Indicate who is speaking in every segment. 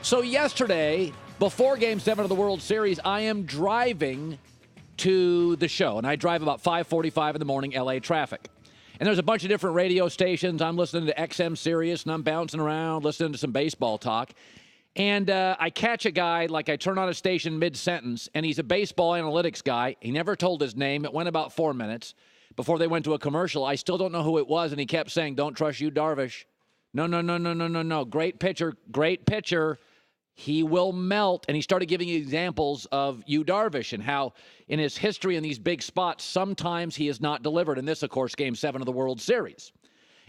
Speaker 1: So yesterday, before Game 7 of the World Series, I am driving to the show, and I drive about 5:45 in the morning, LA traffic. And there's a bunch of different radio stations. I'm listening to XM Sirius, and I'm bouncing around, listening to some baseball talk. And I catch a guy, like I turn on a station mid-sentence, and he's a baseball analytics guy. He never told his name. It went about 4 minutes before they went to a commercial. I still don't know who it was, and he kept saying, "Don't trust Yu Darvish. No. Great pitcher. He will melt." And he started giving examples of Yu Darvish and how in his history in these big spots, sometimes he has not delivered. And this, of course, Game 7 of the World Series.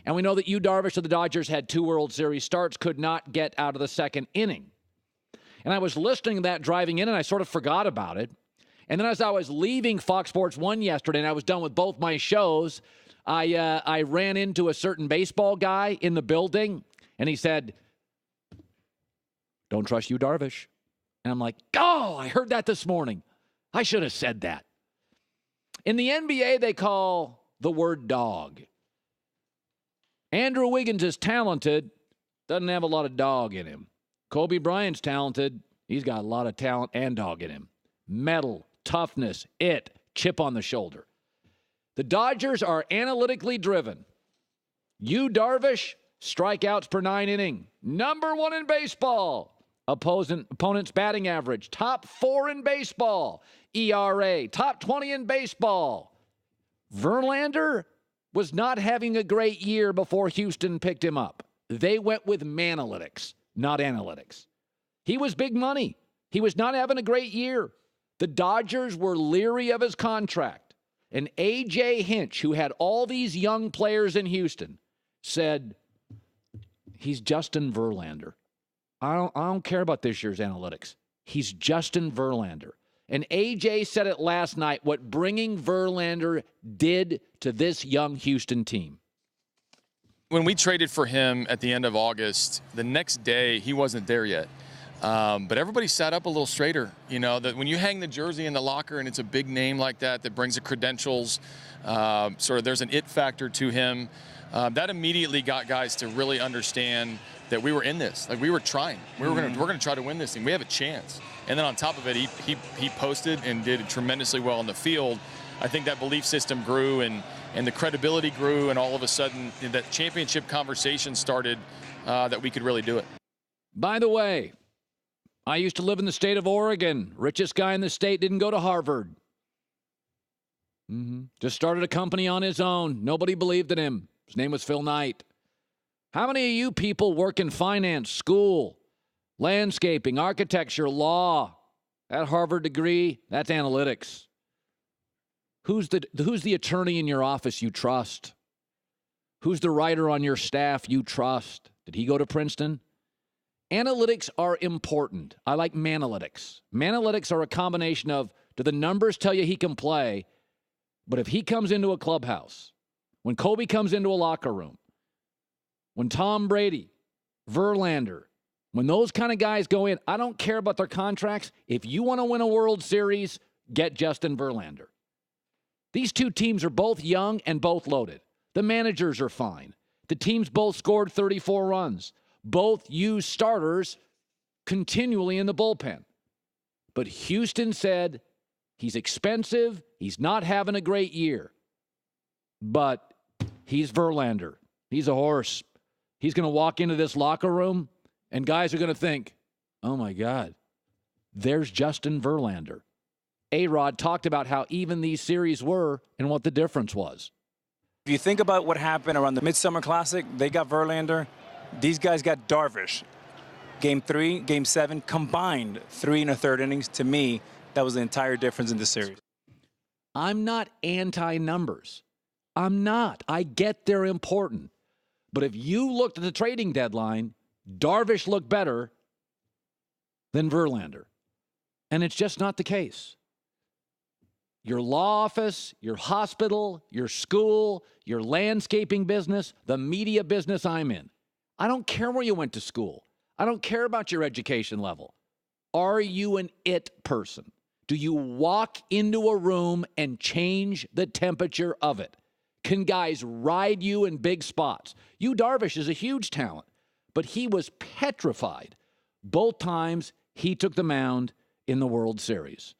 Speaker 1: And we know that Yu Darvish of the Dodgers had 2 World Series starts, could not get out of the second inning. And I was listening to that driving in, and I sort of forgot about it. And then as I was leaving Fox Sports 1 yesterday, and I was done with both my shows, I ran into a certain baseball guy in the building, and he said, "Don't trust Yu Darvish." And I'm like, oh, I heard that this morning. I should have said that. In the NBA, they call the word dog. Andrew Wiggins is talented, doesn't have a lot of dog in him. Kobe Bryant's talented. He's got a lot of talent and dog in him. Metal, toughness, chip on the shoulder. The Dodgers are analytically driven. Yu Darvish, strikeouts per 9 inning. Number 1 in baseball. Opponent's batting average. Top 4 in baseball. ERA. Top 20 in baseball. Verlander was not having a great year before Houston picked him up. They went with Manalytics, not analytics. He was big money. He was not having a great year. The Dodgers were leery of his contract. And A.J. Hinch, who had all these young players in Houston, said, "He's Justin Verlander. I don't care about this year's analytics. He's Justin Verlander." And A.J. said it last night, what bringing Verlander did to this young Houston team.
Speaker 2: When we traded for him at the end of August, the next day he wasn't there yet. But everybody sat up a little straighter. You know, that when you hang the jersey in the locker and it's a big name like that brings the credentials, sort of there's an it factor to him. That immediately got guys to really understand that we were in this. Like, we were trying. We're gonna try to win this thing. We have a chance. And then on top of it, he posted and did tremendously well on the field. I think that belief system grew and the credibility grew, and all of a sudden that championship conversation started that we could really do it.
Speaker 1: By the way, I used to live in the state of Oregon. Richest guy in the state, didn't go to Harvard. Just started a company on his own. Nobody believed in him. His name was Phil Knight. How many of you people work in finance, school, landscaping, architecture, law? That Harvard degree, that's analytics. Who's the attorney in your office you trust? Who's the writer on your staff you trust? Did he go to Princeton? Analytics are important. I like Manalytics. Manalytics are a combination of, do the numbers tell you he can play? But if he comes into a clubhouse, when Kobe comes into a locker room, when Tom Brady, Verlander, when those kind of guys go in, I don't care about their contracts. If you want to win a World Series, get Justin Verlander. These two teams are both young and both loaded. The managers are fine. The teams both scored 34 runs. Both used starters continually in the bullpen. But Houston said he's expensive. He's not having a great year. But he's Verlander. He's a horse. He's going to walk into this locker room, and guys are going to think, oh, my God, there's Justin Verlander. A-Rod talked about how even these series were and what the difference was.
Speaker 3: If you think about what happened around the Midsummer Classic, they got Verlander. These guys got Darvish. Game 3, Game 7, combined 3 1/3 innings. To me, that was the entire difference in the series.
Speaker 1: I'm not anti-numbers. I'm not. I get they're important. But if you looked at the trading deadline, Darvish looked better than Verlander. And it's just not the case. Your law office, your hospital, your school, your landscaping business, the media business I'm in. I don't care where you went to school. I don't care about your education level. Are you an it person? Do you walk into a room and change the temperature of it? Can guys ride you in big spots? Yu Darvish is a huge talent, but he was petrified Both times he took the mound in the World Series.